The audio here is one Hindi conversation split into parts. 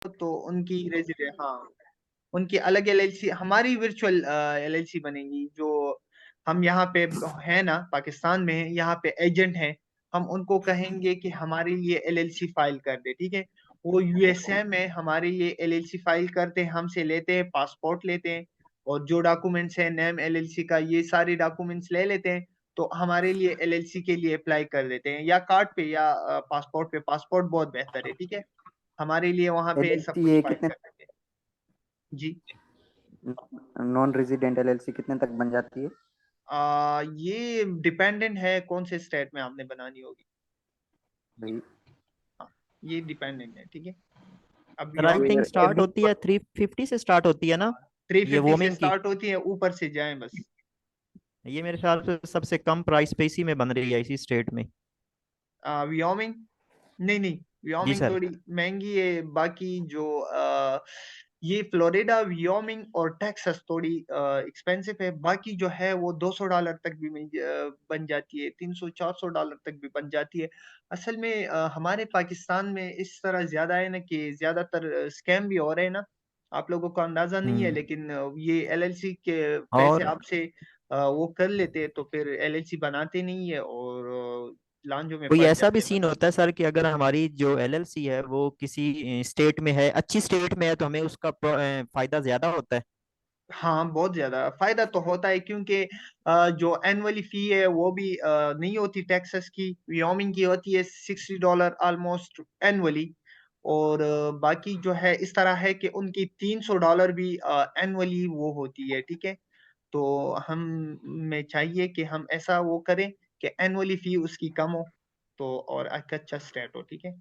तो उनकी रेजिडेंट, हाँ, उनकी अलग एलएलसी, हमारी वर्चुअल एलएलसी बनेगी। जो हम यहाँ पे है ना, पाकिस्तान में है, यहाँ पे एजेंट हैं, हम उनको कहेंगे कि हमारे लिए एलएलसी फाइल कर दे, ठीक है। वो यूएसए में हमारे लिए एलएलसी फाइल करते हैं, हमसे लेते हैं, पासपोर्ट लेते हैं, और जो डॉक्यूमेंट्स है नेम एलएलसी का, ये सारे डॉक्यूमेंट्स ले लेते हैं। तो हमारे लिए एलएलसी के लिए अप्लाई कर देते हैं, या कार्ड पे या पासपोर्ट पे। पासपोर्ट बहुत बेहतर है, ठीक है, हमारे लिए वहां पे सब एलएलसी कुछ ये फाइल कितने, कर देंगे। जी। नॉन रेजिडेंट एलएलसी कितने तक बन जाती है? ये डिपेंडेंट है कौन से स्टेट में आपने बनानी होगी। भाई हाँ, ये डिपेंडेंट है, ठीक है। अब sir I think Wyoming start होती है 350 से स्टार्ट होती है ना, थ्री ये फिफ्टी से वोमिंग की। स्टार्ट होती है, ऊपर से जाएं बस। ये मेरे ख्याल से सबसे कम प्राइस पे इसी में बन रही है, इसी स्टेट में। व्योमिंग, नहीं नहीं, जी व्योमिंग सर। थोड़ी महंगी है। बाकी जो ये फ्लोरिडा, व्योमिंग और टेक्सास थोड़ी एक्सपेंसिव है। बाकी जो है वो $200 तक भी बन जाती है, $300-400 तक भी बन जाती है। असल में हमारे पाकिस्तान में इस तरह ज्यादा है ना, कि ज्यादातर स्कैम भी हो रहे हैं ना। आप लोगों को अंदाजा नहीं है, हम्म। लेकिन ये एलएलसी के पैसे और आपसे वो कर लेते हैं, तो फिर एलएलसी बनाते नहीं है, और लांजों में कोई फंस ऐसा भी जाते हैं सीन बंदे। होता है सर कि अगर हमारी जो एलएलसी है वो किसी स्टेट में है, अच्छी स्टेट में है, तो हमें उसका फायदा ज्यादा होता है? हाँ, बहुत ज्यादा फायदा तो होता है, क्योंकि जो एनुअली फी है वो भी नहीं होती टेक्सास की, व्योमिंग की होती है $60 ऑलमोस्ट एनुअली। और बाकी जो है इस तरह है कि उनकी $300 भी एनुअली वो होती है, ठीक है। तो हम में चाहिए कि हम ऐसा वो करें कि एनुअली फी उसकी कम हो, तो और एक अच्छा स्टेट हो, ठीक है।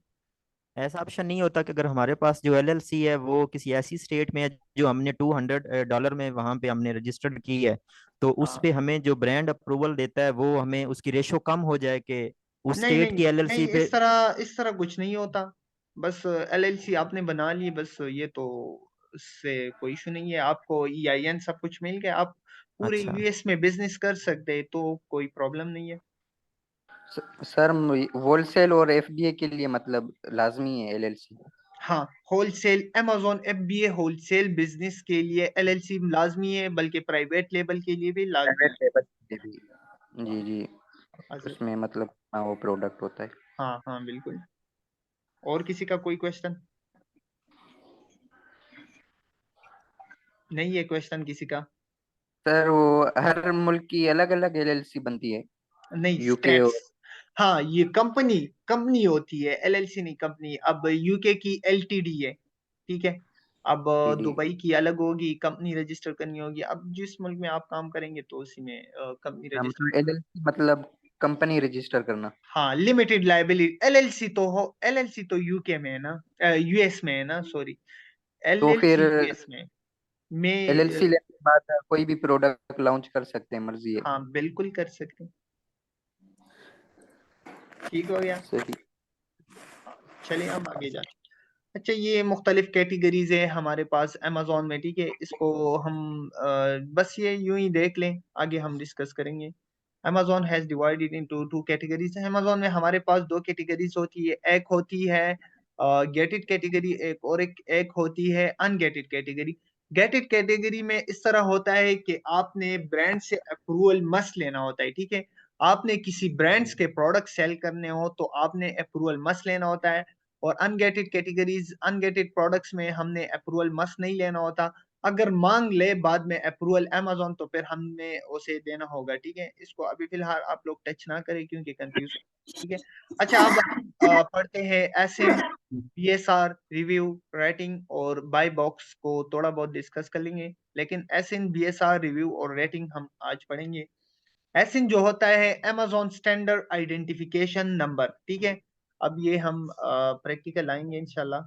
ऐसा ऑप्शन नहीं होता कि अगर हमारे पास जो एलएलसी है वो किसी ऐसी स्टेट में है जो हमने $200 में वहां पे हमने रजिस्टर्ड की है, तो उस हाँ, पे हमें जो ब्रांड अप्रूवल देता है वो हमें उसकी रेशो कम हो जाए कि उस नहीं स्टेट नहीं की नहीं, एलएलसी पे? इस तरह कुछ नहीं होता। बस एलएलसी आपने बना ली, बस ये तो, इससे कोई इशू नहीं है। आपको ईआईएन सब कुछ मिल गया, आप पूरे अच्छा। यूएस में बिजनेस कर सकते हैं, तो कोई प्रॉब्लम नहीं है। सर, होलसेल और एफबीए के लिए मतलब लाजमी है एलएलसी? हाँ, wholesale, amazon FBA wholesale business के लिए एलएलसी लाजमी है, बल्कि प्राइवेट लेबल के लिए भी लाजमी प्राइवेट है। लेवल पे भी? जी जी। अच्छा। उसमें मतलब हाँ, वो प्रोडक्ट होता है। हाँ हाँ, बिल्कुल। और किसी का कोई क्वेश्चन? नहीं है क्वेश्चन किसी का? सर वो हर मुल्क की अलग अलग एलएलसी बनती है, नहीं, यूके स्टेट्स। और हाँ, ये कंपनी कंपनी होती है, एलएलसी नहीं, कंपनी। अब यूके की एलटीडी है, ठीक है। अब टीडी। दुबई की अलग होगी, कंपनी रजिस्टर करनी होगी। अब जिस मुल्क में आप काम करेंगे तो उसी में कंपनी रजिस्टर मतलब करनी। एलएलसी मतलब कंपनी रजिस्टर करना। हाँ, लिमिटेड लाइबिलिटी एलएलसी तो हो, एलएलसी तो यूके में है ना, यूएस में है ना, सॉरी, तो फिर एलएलसी यूएस में एलएलसी लेने के बाद कोई भी प्रोडक्ट लॉन्च कर सकते हैं, मर्जी है? हाँ, बिल्कुल कर सकते हैं। ठीक हो गया। सही। हाँ, चलिए हम आगे जाते हैं। अच्छा, ये मुख्तलिफ कैटेगरीज है हमारे पास अमेजोन में, ठीक है। इसको हम बस ये यूं ही देख लें, आगे हम डिस्कस करेंगे। Amazon has divided into two categories. Amazon में हमारे पास दो कैटेगरीज होती है, एक होती है गेटेड कैटेगरी, एक होती है अनगेटेड कैटेगरी। गेटेड कैटेगरी में इस तरह होता है कि आपने ब्रांड से अप्रूवल मस्ट लेना होता है, ठीक है। आपने किसी ब्रांड्स के प्रोडक्ट सेल करने हो तो आपने अप्रूवल मस्ट लेना होता है। और अनगेटेड कैटेगरीज, अनगेटेड प्रोडक्ट्स में हमने अप्रूवल मस्ट नहीं लेना होता। अगर मांग ले बाद में अप्रूवल अमेजोन, तो फिर हमें उसे देना होगा, ठीक है। इसको अभी फिलहाल आप लोग टच ना करें, क्योंकि कंफ्यूज, ठीक है। अच्छा, अब हम पढ़ते हैं एसएन, बीएसआर, रिव्यू, रेटिंग और बाय बॉक्स को थोड़ा बहुत डिस्कस कर लेंगे, लेकिन एसएन, बीएसआर, रिव्यू और रेटिंग हम आज पढ़ेंगे। एसिन जो होता है amazon स्टैंडर्ड आइडेंटिफिकेशन नंबर, ठीक है। अब ये हम प्रैक्टिकल आएंगे इंशाल्लाह।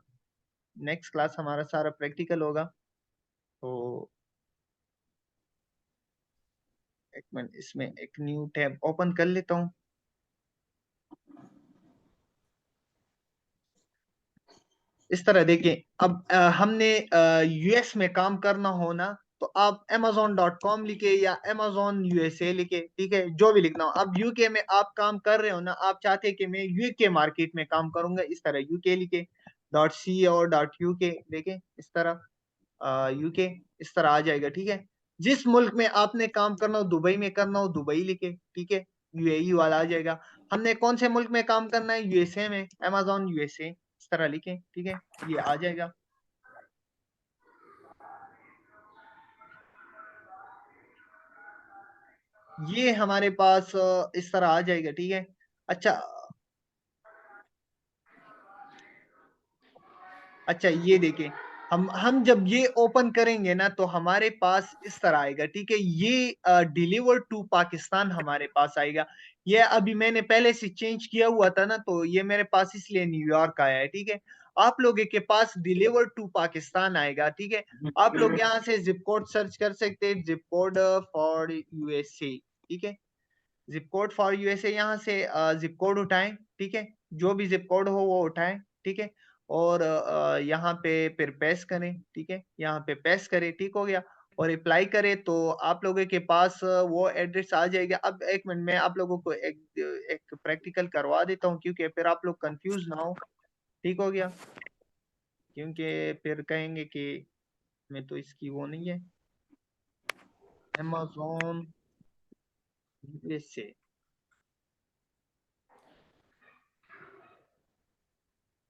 नेक्स्ट क्लास हमारा सारा प्रैक्टिकल होगा। तो एक मिनट, इसमें एक न्यू टैब ओपन कर लेता हूँ। इस तरह देखिए, अब हमने यूएस में काम करना हो ना, तो आप amazon.com लिखे या amazon यूएसए लिखे, ठीक है, जो भी लिखना हो। अब यूके में आप काम कर रहे हो ना, आप चाहते हैं कि मैं यूके मार्केट में काम करूंगा, इस तरह यूके लिखे। डॉट सी और डॉट यूके, देखें इस तरह यूके इस तरह आ जाएगा। ठीक है, जिस मुल्क में आपने काम करना हो, दुबई में करना हो दुबई लिखे, ठीक है, यूएई वाला आ जाएगा। हमने कौन से मुल्क में काम करना है, यूएसए में, अमेजोन यूएसए इस तरह लिखें, ठीक है, ये आ जाएगा। ये हमारे पास इस तरह आ जाएगा। ठीक है, अच्छा अच्छा, ये देखें, हम जब ये ओपन करेंगे ना तो हमारे पास इस तरह आएगा। ठीक है, ये डिलीवर टू पाकिस्तान हमारे पास आएगा। ये अभी मैंने पहले से चेंज किया हुआ था ना, तो ये मेरे पास इसलिए न्यूयॉर्क आया है। ठीक है, आप लोगों के पास डिलीवर टू पाकिस्तान आएगा। ठीक है, आप लोग यहाँ से जिप कोड सर्च कर सकते हैं, जिप कोड फॉर यूएसए। ठीक है, जिप कोड फॉर यूएसए, यहाँ से जिप कोड उठाएं। ठीक है, जो भी जिप कोड हो वो उठाएं। ठीक है, और यहाँ पे फिर पेस्ट करें। ठीक है, यहाँ पे पेस्ट करें, ठीक हो गया, और अप्लाई करें तो आप लोगों के पास वो एड्रेस आ जाएगा। अब एक मिनट में आप लोगों को एक प्रैक्टिकल करवा देता हूँ, क्योंकि फिर आप लोग कंफ्यूज ना हो। ठीक हो गया, क्योंकि फिर कहेंगे कि मैं तो इसकी वो नहीं है, अमेज़न यूएसए।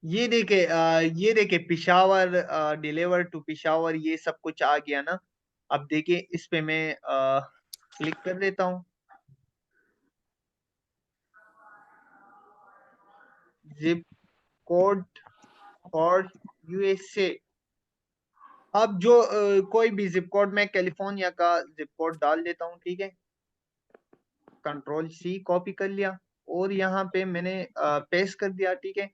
ये देखे पिशावर, डिलीवर टू पिशावर, ये सब कुछ आ गया ना। अब देखिए इस पे मैं क्लिक कर देता हूँ, जिप कोड फॉर यूएसए। अब जो कोई भी जिप कोड, मैं कैलिफोर्निया का जिप कोड डाल देता हूँ। ठीक है, कंट्रोल सी कॉपी कर लिया, और यहाँ पे मैंने पेस्ट कर दिया। ठीक है,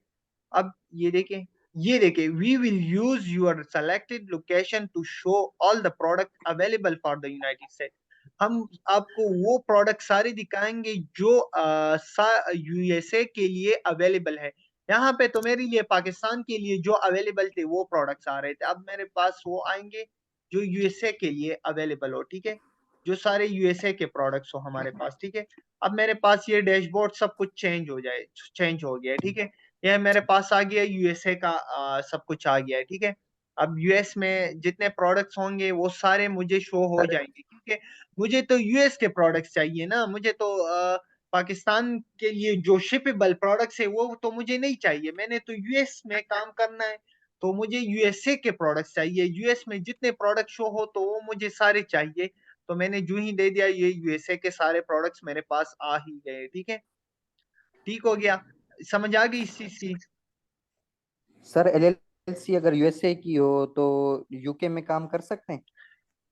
अब ये देखें, we will use your selected location to show all the product available for the United State. हम आपको वो प्रोडक्ट सारे दिखाएंगे जो यूएसए के लिए अवेलेबल है। यहाँ पे तो मेरे लिए पाकिस्तान के लिए जो अवेलेबल थे वो प्रोडक्ट्स आ रहे थे, अब मेरे पास वो आएंगे जो यूएसए के लिए अवेलेबल हो। ठीक है, जो सारे यूएसए के प्रोडक्ट्स हो हमारे पास। ठीक है, अब मेरे पास ये डैशबोर्ड सब कुछ चेंज हो गया है। ठीक है, यह मेरे पास आ गया, यूएसए का सब कुछ आ गया है। ठीक है, अब यूएस में जितने प्रोडक्ट्स होंगे वो सारे मुझे शो हो जाएंगे, क्योंकि मुझे तो यूएस के प्रोडक्ट्स चाहिए ना। मुझे तो पाकिस्तान के लिए जो शिपेबल प्रोडक्ट्स है वो तो मुझे नहीं चाहिए, मैंने तो यूएस में काम करना है, तो मुझे यूएसए के प्रोडक्ट्स चाहिए। यूएस में जितने प्रोडक्ट शो हो तो वो मुझे सारे चाहिए, तो मैंने जो ही दे दिया, ये यूएसए के सारे प्रोडक्ट्स मेरे पास आ ही गए। ठीक है, ठीक हो गया, समझ आ गई इस चीज की। सर एलएलसी अगर यूएसए की हो तो यूके में काम कर सकते हैं?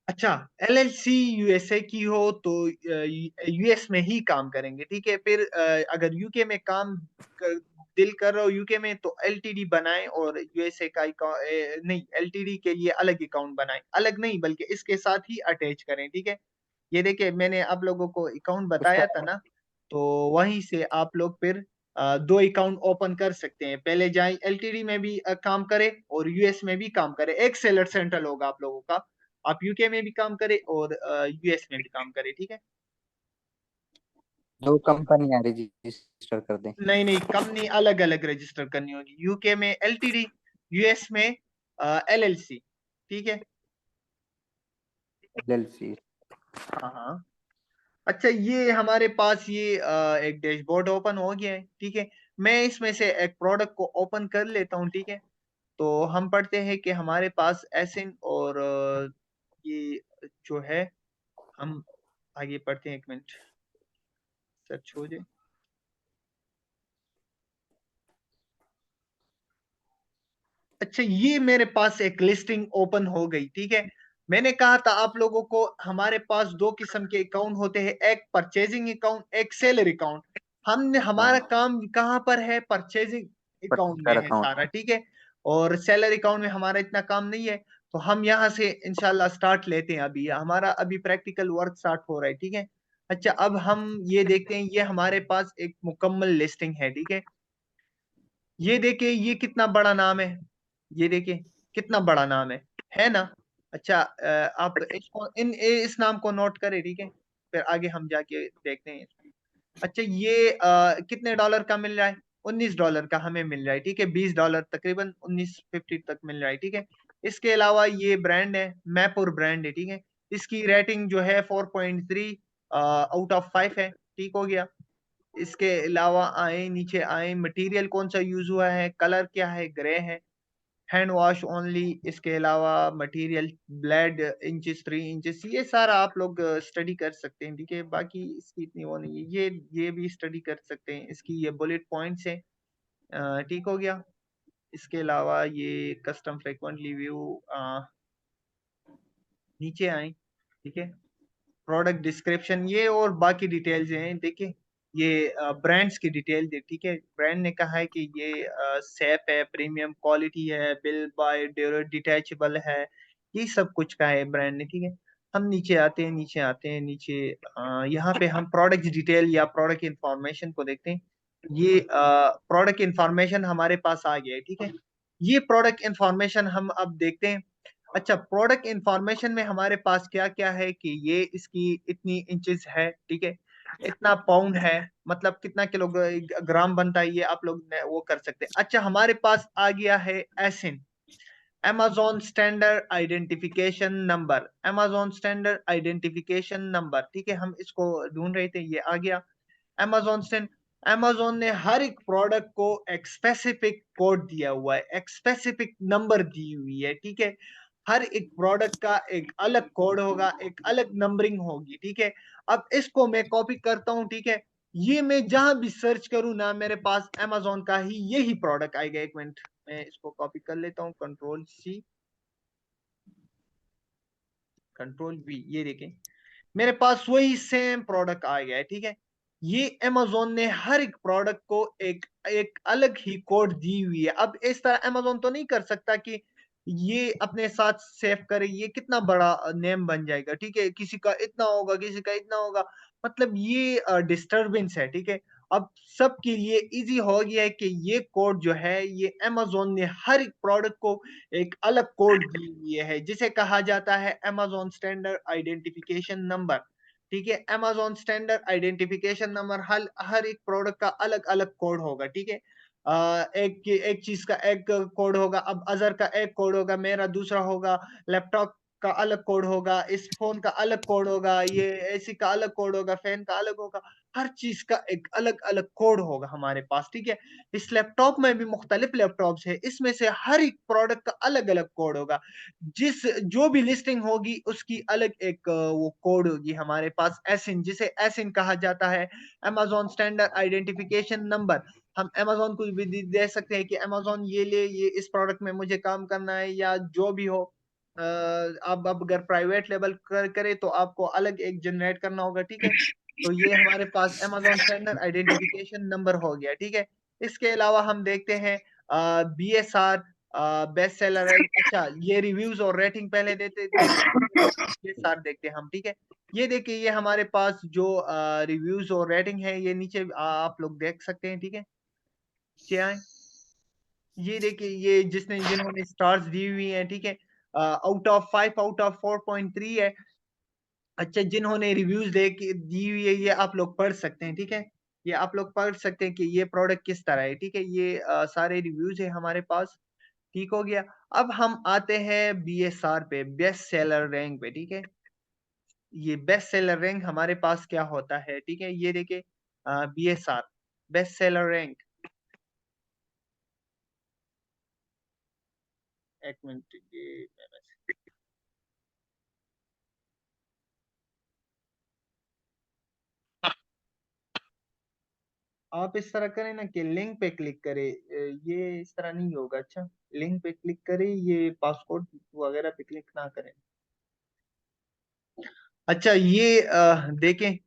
अच्छा, एलएलसी यूएसए की हो तो यूएस में ही काम करेंगे। ठीक है, फिर अगर यूके में काम दिल कर रहा हो यूके में, तो एलटीडी बनाएं, और यूएसए का नहीं, एलटीडी के लिए अलग अकाउंट बनाएं, अलग नहीं बल्कि इसके साथ ही अटैच करें। ठीक है, ये देखिए मैंने आप लोगों को अकाउंट उसका बताया था ना, तो वहीं से आप लोग फिर दो अकाउंट ओपन कर सकते हैं। पहले जाएं एलटीडी में भी काम करें और यूएस में भी काम करें, एक सेलर सेंट्रल होगा आप लोगों का, आप यूके में भी काम करें और यूएस में भी काम करें। ठीक है, दो कंपनियां रजिस्टर कर दें। नहीं नहीं, कंपनी अलग अलग रजिस्टर करनी होगी, यूके में एलटीडी, यूएस में एलएलसी। ठीक है, एलएलसी। हाँ हाँ। अच्छा, ये हमारे पास ये एक डैशबोर्ड ओपन हो गया है। ठीक है, मैं इसमें से एक प्रोडक्ट को ओपन कर लेता हूँ। ठीक है, तो हम पढ़ते हैं कि हमारे पास एसिन और ये जो है, हम आगे पढ़ते हैं, एक मिनट सर्च हो जाए। अच्छा, ये मेरे पास एक लिस्टिंग ओपन हो गई। ठीक है, मैंने कहा था आप लोगों को हमारे पास दो किस्म के अकाउंट होते हैं, एक परचेजिंग अकाउंट, एक सेलर अकाउंट। हमने हमारा हाँ, काम कहाँ पर है, परचेजिंग अकाउंट में पर्टिकुलर है अकाउंट। सारा। ठीक है, और सेलर अकाउंट में हमारा इतना काम नहीं है, तो हम यहाँ से इंशाल्लाह स्टार्ट लेते हैं। अभी हमारा अभी प्रैक्टिकल वर्क स्टार्ट हो रहा है। ठीक है, अच्छा, अब हम ये देखते हैं, ये हमारे पास एक मुकम्मल लिस्टिंग है। ठीक है, ये देखिए ये कितना बड़ा नाम है, ये देखिए कितना बड़ा नाम है ना। अच्छा, आप इसको इस नाम को नोट करें। ठीक है, फिर आगे हम जाके देखते हैं। अच्छा, ये कितने डॉलर का मिल रहा है, $19 का हमें मिल रहा है, ठीक है, $20 तकरीबन 1950 तक मिल रहा है, ठीक है। इसके अलावा ये ब्रांड है, मैपुर ब्रांड है, ठीक है। इसकी रेटिंग जो है 4.3 आउट ऑफ 5 है, ठीक हो गया। इसके अलावा आए नीचे आए, मटेरियल कौन सा यूज हुआ है, कलर क्या है, ग्रे है, हैंड वॉश ओनली। इसके अलावा मटेरियल ब्लेड इंचेस 3 इंचेस, ये सारा आप लोग स्टडी कर सकते हैं, ठीक है। बाकी इसकी इतनी वो नहीं है, ये भी स्टडी कर सकते हैं, इसकी ये बुलेट पॉइंट्स हैं, ठीक हो गया। इसके अलावा ये कस्टम फ्रीक्वेंटली व्यू, नीचे आए, ठीक है। प्रोडक्ट डिस्क्रिप्शन ये और बाकी डिटेल्स हैं, देखिए ये ब्रांड्स की डिटेल दे, ठीक है। ब्रांड ने कहा है कि ये सेफ है, प्रीमियम क्वालिटी है, बिल बाय डिटैचेबल है, ये सब कुछ का है ब्रांड ने, ठीक है। हम नीचे आते हैं, यहाँ पे हम प्रोडक्ट डिटेल या प्रोडक्ट इंफॉर्मेशन को देखते हैं। ये प्रोडक्ट इंफॉर्मेशन हमारे पास आ गया है, ठीक है। ये प्रोडक्ट इंफॉर्मेशन हम अब देखते हैं। अच्छा, प्रोडक्ट इंफॉर्मेशन में हमारे पास क्या क्या है कि ये इसकी इतनी इंचेस है, ठीक है, इतना पाउंड है, मतलब कितना किलोग्राम बनता है, ये आप लोग वो कर सकते हैं। अच्छा, हमारे पास आ गया है एसिन, Amazon standard identification number, Amazon standard identification number, ठीक है। हम इसको ढूंढ रहे थे, ये आ गया Amazon स्टैंड। Amazon ने हर एक प्रोडक्ट को एक स्पेसिफिक कोड दिया हुआ है, एक स्पेसिफिक नंबर दी हुई है, ठीक है। हर एक प्रोडक्ट का एक अलग कोड होगा, एक अलग नंबरिंग होगी, ठीक है। अब इसको मैं कॉपी करता हूं, ठीक है। ये मैं जहां भी सर्च करूं ना, मेरे पास Amazon का ही यही प्रोडक्ट आएगा। एक मिनट, मैं इसको कॉपी कर लेता हूँ, Ctrl+C, Ctrl+V, ये देखें मेरे पास वही सेम प्रोडक्ट आ गया है, ठीक है। ये Amazon ने हर एक प्रोडक्ट को एक एक अलग ही कोड दी हुई है। अब इस तरह Amazon तो नहीं कर सकता कि ये अपने साथ सेव करे, ये कितना बड़ा नेम बन जाएगा, ठीक है। किसी का इतना होगा, किसी का इतना होगा, मतलब ये डिस्टरबेंस है, ठीक है। अब सबके लिए इजी हो गया है कि ये कोड जो है, ये Amazon ने हर एक प्रोडक्ट को एक अलग कोड दी हुई है, जिसे कहा जाता है Amazon स्टैंडर्ड आइडेंटिफिकेशन नंबर, ठीक है। Amazon स्टैंडर्ड आइडेंटिफिकेशन नंबर हर हर एक प्रोडक्ट का अलग अलग कोड होगा, ठीक है। एक एक चीज का एक कोड होगा, अब अजहर का एक कोड होगा, मेरा दूसरा होगा, लैपटॉप का अलग कोड होगा, इस फोन का अलग कोड होगा, ये एसी का अलग कोड होगा, फैन का अलग होगा, हर चीज का एक अलग अलग कोड होगा हमारे पास, ठीक है। इस लैपटॉप में भी मुख्तलिफ लैपटॉप्स है, इसमें से हर एक प्रोडक्ट का अलग अलग कोड होगा, जो भी लिस्टिंग होगी उसकी अलग एक वो कोड होगी हमारे पास, एसिन, जिसे एसिन कहा जाता है, Amazon स्टैंडर्ड आइडेंटिफिकेशन नंबर। हम Amazon को भी दे सकते हैं कि Amazon ये ले, ये इस प्रोडक्ट में मुझे काम करना है, या जो भी हो। अब अगर प्राइवेट लेवल करे तो आपको अलग एक जनरेट करना होगा, ठीक है। तो ये हमारे पास Amazon स्टैंडर्ड आइडेंटिफिकेशन नंबर हो गया, ठीक है। इसके अलावा हम देखते हैं BSR, बेस्ट सेलर रैंक। अच्छा, ये रिव्यूज और रेटिंग पहले देखते हैं, BSR देखते हैं हम, ठीक है। ये देखिए, ये हमारे पास जो रिव्यूज और रेटिंग है, ये नीचे आप लोग देख सकते हैं, ठीक है। नीचे आए, ये देखिए, ये जिन्होंने स्टार्स दी हुई हैं, ठीक है, आउट ऑफ 5, आउट ऑफ 4.3 है। अच्छा, जिन्होंने रिव्यूज दी हुई है, ये आप लोग पढ़ सकते हैं, ठीक है। ये आप लोग पढ़ सकते हैं कि ये प्रोडक्ट किस तरह है, ठीक है। ये सारे रिव्यूज है हमारे पास, ठीक हो गया। अब हम आते हैं BSR पे, बेस्ट सेलर रैंक पे, ठीक है। ये बेस्ट सेलर रैंक हमारे पास क्या होता है, ठीक है। ये देखिए, BSR, बेस्ट सेलर रैंक, एक मिनट, ये आप इस तरह करें ना कि लिंक पे क्लिक करें, ये इस तरह नहीं होगा। अच्छा, लिंक पे क्लिक करें, ये पासपोर्ट वगैरह पे क्लिक ना करें। अच्छा, ये देखें,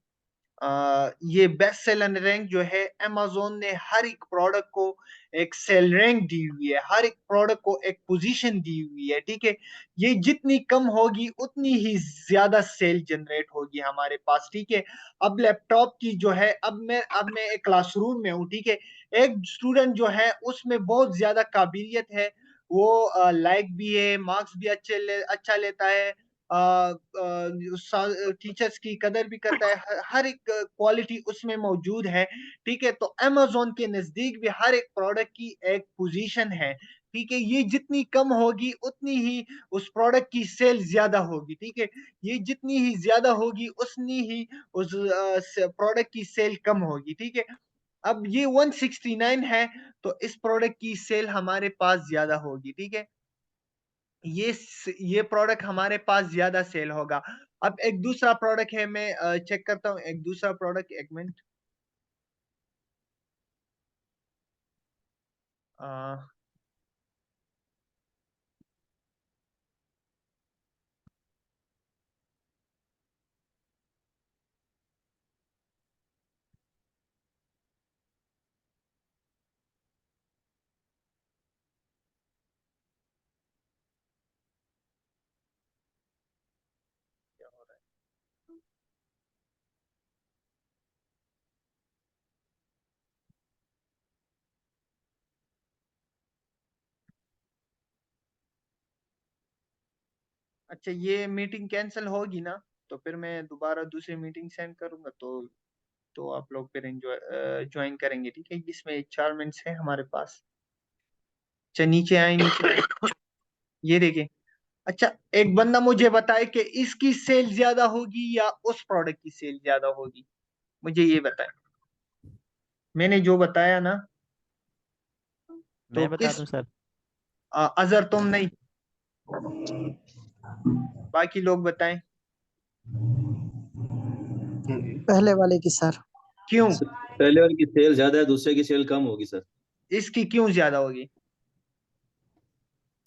ये बेस्ट सेलर रैंक जो है, Amazon ने हर एक प्रोडक्ट को एक सेल रैंक दी हुई है, हर एक प्रोडक्ट को एक पोजीशन दी हुई है, ठीक है। ये जितनी कम होगी उतनी ही ज्यादा सेल जनरेट होगी हमारे पास, ठीक है। अब लैपटॉप की जो है, अब मैं एक क्लासरूम में हूँ, ठीक है। एक स्टूडेंट जो है उसमें बहुत ज्यादा काबिलियत है, वो लाइक भी है, मार्क्स भी अच्छा लेता है, टीचर्स की कदर भी करता है, हर एक क्वालिटी उसमें मौजूद है, ठीक है। तो अमेजोन के नजदीक भी हर एक प्रोडक्ट की एक पोजीशन है, ठीक है। ये जितनी कम होगी उतनी ही उस प्रोडक्ट की सेल ज्यादा होगी, ठीक है। ये जितनी ही ज्यादा होगी उतनी ही उस प्रोडक्ट की सेल कम होगी, ठीक है। अब ये 169 है, तो इस प्रोडक्ट की सेल हमारे पास ज्यादा होगी, ठीक है। ये प्रोडक्ट हमारे पास ज्यादा सेल होगा। अब एक दूसरा प्रोडक्ट है, मैं चेक करता हूँ एक दूसरा प्रोडक्ट, एक मिनट। अच्छा, ये मीटिंग कैंसिल होगी ना, तो फिर मैं दोबारा दूसरी मीटिंग सेंड करूंगा, तो आप लोग फिर एंजॉय ज्वाइन करेंगे, ठीक है। इसमें 4 मिनट्स है हमारे पास। अच्छा, नीचे आए, नीचे आए। ये देखिए। अच्छा, एक बंदा मुझे बताए कि इसकी सेल ज्यादा होगी या उस प्रोडक्ट की सेल ज्यादा होगी, मुझे ये बताए। मैंने जो बताया ना, तो मैं बता किस दूं सर? अजहर तुम नहीं, बाकी लोग बताएं। पहले वाले की सर। क्यों? पहले वाले की सेल ज्यादा है, दूसरे की सेल कम होगी सर। इसकी क्यों ज्यादा होगी?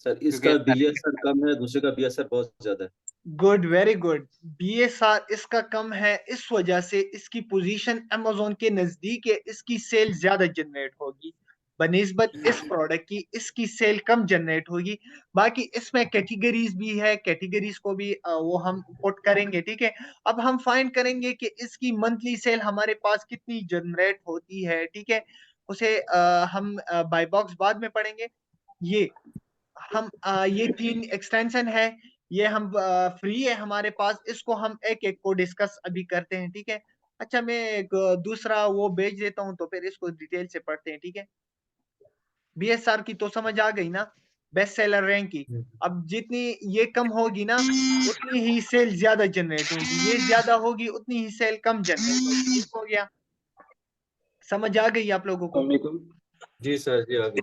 सर क्योंकि इसका BSR कम है, दूसरे का BSR बहुत ज्यादा है। Good, very good. बीएसआर इसका कम है, इस वजह से इसकी पोजीशन अमेजोन के नजदीक है, इसकी सेल ज्यादा जनरेट होगी बनिस्बत इस प्रोडक्ट की, इसकी सेल कम जनरेट होगी। बाकी इसमें कैटेगरीज भी है, कैटेगरीज को भी वो हम पुट करेंगे, ठीक है। अब हम फाइंड करेंगे कि इसकी मंथली सेल हमारे पास कितनी जनरेट होती है, ठीक है। उसे हम बाय बॉक्स बाद में पढ़ेंगे। ये हम ये 3 एक्सटेंशन है, ये हम फ्री है हमारे पास, इसको हम एक एक को डिस्कस अभी करते हैं, ठीक है। अच्छा, मैं एक दूसरा वो भेज देता हूँ, तो फिर इसको डिटेल से पढ़ते हैं, ठीक है। बीएसआर की तो समझ आ गई ना, बेस्ट सेलर रैंक की। अब जितनी ये कम होगी ना, उतनी ही सेल ज्यादा जनरेट होगी, ये ज्यादा होगी उतनी ही सेल कम जनरेट होगी, ठीक हो गया? समझ आ गई आप लोगों को? जी सर, जी आगे।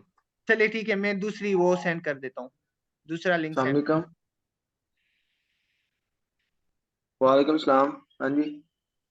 चलिए ठीक है, मैं दूसरी वो सेंड कर देता हूँ, दूसरा लिंक सेंड। वालेकुम सलाम। हाँ जी।